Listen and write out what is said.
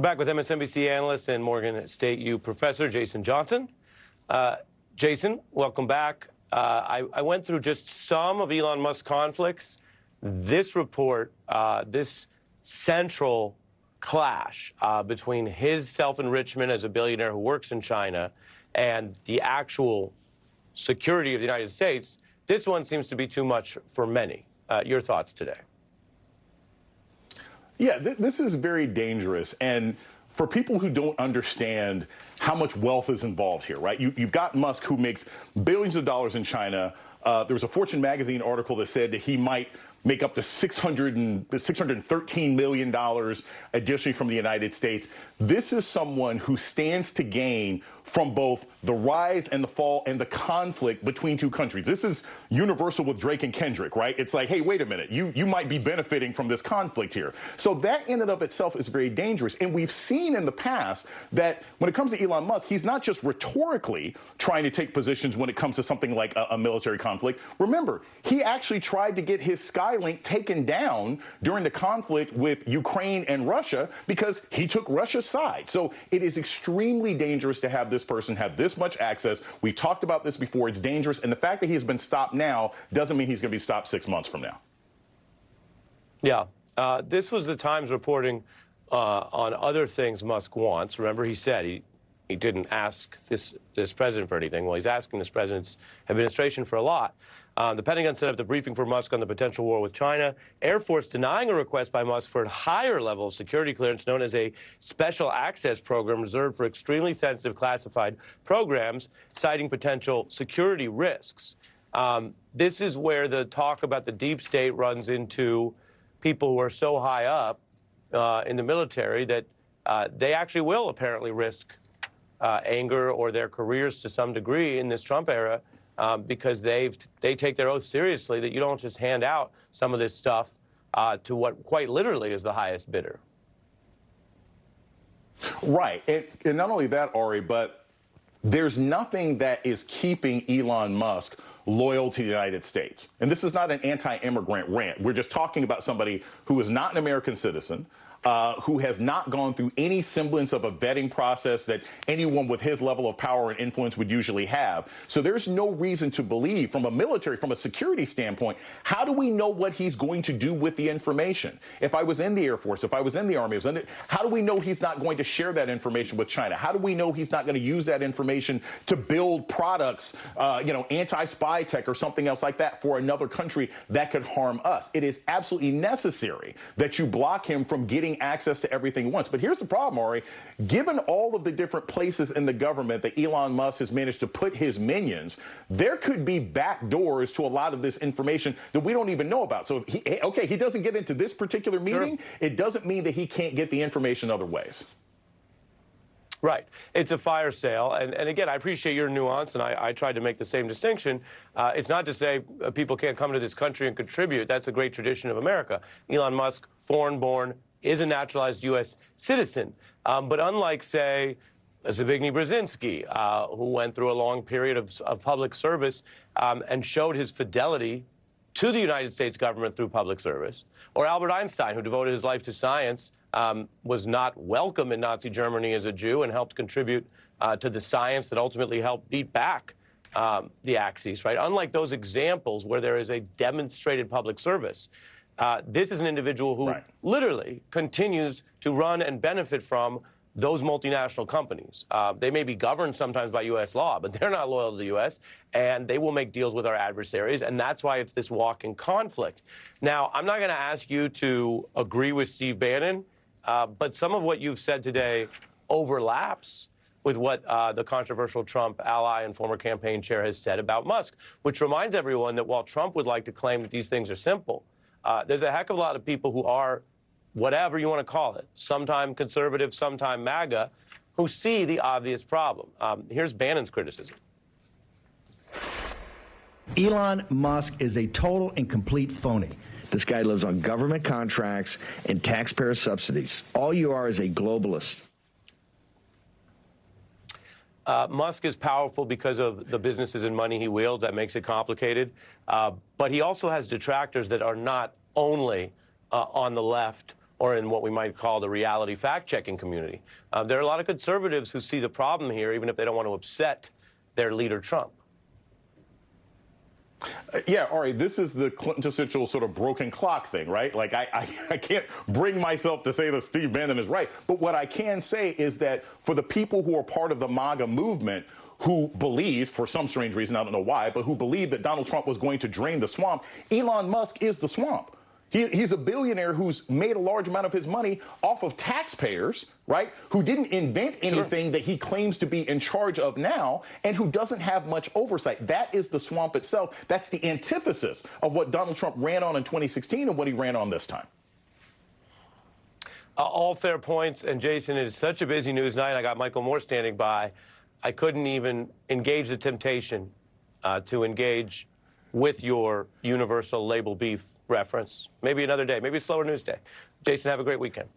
We're back with MSNBC analyst and Morgan State U professor Jason Johnson. Jason, welcome back. I went through just some of Elon Musk's conflicts. This report, this central clash between his self-enrichment as a billionaire who works in China and the actual security of the United States, this one seems to be too much for many. Your thoughts today? Yeah, this is very dangerous. And for people who don't understand how much wealth is involved here, right? You've got Musk, who makes billions of dollars in China. There was a Fortune magazine article that said that he might make up to $613 million additionally from the United States. This is someone who stands to gain from both the rise and the fall and the conflict between two countries. This is universal with Drake and Kendrick, right? It's like, hey, wait a minute, you might be benefiting from this conflict here. So that in and of itself is very dangerous. And we've seen in the past that when it comes to Elon Musk, he's not just rhetorically trying to take positions when it comes to something like a military conflict. Remember, he actually tried to get his Skylink taken down during the conflict with Ukraine and Russia because he took Russia's side. So it is extremely dangerous to have this person have this much access. We've talked about this before. It's dangerous. And the fact that he has been stopped now doesn't mean he's going to be stopped 6 months from now. Yeah. This was the Times reporting on other things Musk wants. Remember, he said he didn't ask this president for anything. Well, he's asking this president's administration for a lot. The Pentagon set up the briefing for Musk on the potential war with China. Air Force denying a request by Musk for a higher level of security clearance known as a special access program reserved for extremely sensitive classified programs, citing potential security risks. This is where the talk about the deep state runs into people who are so high up in the military that they actually will apparently risk anger or their careers to some degree in this Trump era. Because they take their oath seriously that you don't just hand out some of this stuff to what quite literally is the highest bidder. Right. And not only that, Ari, but there's nothing that is keeping Elon Musk loyal to the United States. And this is not an anti-immigrant rant. We're just talking about somebody who is not an American citizen, who has not gone through any semblance of a vetting process that anyone with his level of power and influence would usually have. So there's no reason to believe from a security standpoint, how do we know what he's going to do with the information? If I was in the Air Force, if I was in the Army, how do we know he's not going to share that information with China? How do we know he's not going to use that information to build products, anti-spy tech or something else like that for another country that could harm us? It is absolutely necessary that you block him from getting access to everything he wants. But here's the problem, Ari. Given all of the different places in the government that Elon Musk has managed to put his minions, there could be back doors to a lot of this information that we don't even know about. So, he doesn't get into this particular meeting. Sure. It doesn't mean that he can't get the information other ways. Right. It's a fire sale. And again, I appreciate your nuance, and I tried to make the same distinction. It's not to say people can't come to this country and contribute. That's a great tradition of America. Elon Musk, foreign-born, is a naturalized U.S. citizen. But unlike, say, Zbigniew Brzezinski, who went through a long period of public service and showed his fidelity to the United States government through public service, or Albert Einstein, who devoted his life to science, was not welcome in Nazi Germany as a Jew and helped contribute to the science that ultimately helped beat back the Axis, right? Unlike those examples where there is a demonstrated public service, this is an individual who literally continues to run and benefit from those multinational companies. They may be governed sometimes by U.S. law, but they're not loyal to the U.S., and they will make deals with our adversaries, and that's why it's this walking conflict. Now, I'm not going to ask you to agree with Steve Bannon, but some of what you've said today overlaps with what the controversial Trump ally and former campaign chair has said about Musk, which reminds everyone that while Trump would like to claim that these things are simple, there's a heck of a lot of people who are, whatever you want to call it, sometime conservative, sometime MAGA, who see the obvious problem. Here's Bannon's criticism. Elon Musk is a total and complete phony. This guy lives on government contracts and taxpayer subsidies. All you are is a globalist. Musk is powerful because of the businesses and money he wields. That makes it complicated. But he also has detractors that are not only on the left or in what we might call the reality fact-checking community. There are a lot of conservatives who see the problem here, even if they don't want to upset their leader, Trump. Yeah, Ari, this is the quintessential sort of broken clock thing, right? Like, I can't bring myself to say that Steve Bannon is right. But what I can say is that for the people who are part of the MAGA movement, who believe, for some strange reason, I don't know why, but who believe that Donald Trump was going to drain the swamp, Elon Musk is the swamp. He's a billionaire who's made a large amount of his money off of taxpayers, right, who didn't invent anything that he claims to be in charge of now, and who doesn't have much oversight. That is the swamp itself. That's the antithesis of what Donald Trump ran on in 2016 and what he ran on this time. All fair points. And, Jason, it is such a busy news night. I got Michael Moore standing by. I couldn't even engage the temptation to engage with your universal label beef reference. Maybe another day, maybe a slower news day. Jason, have a great weekend.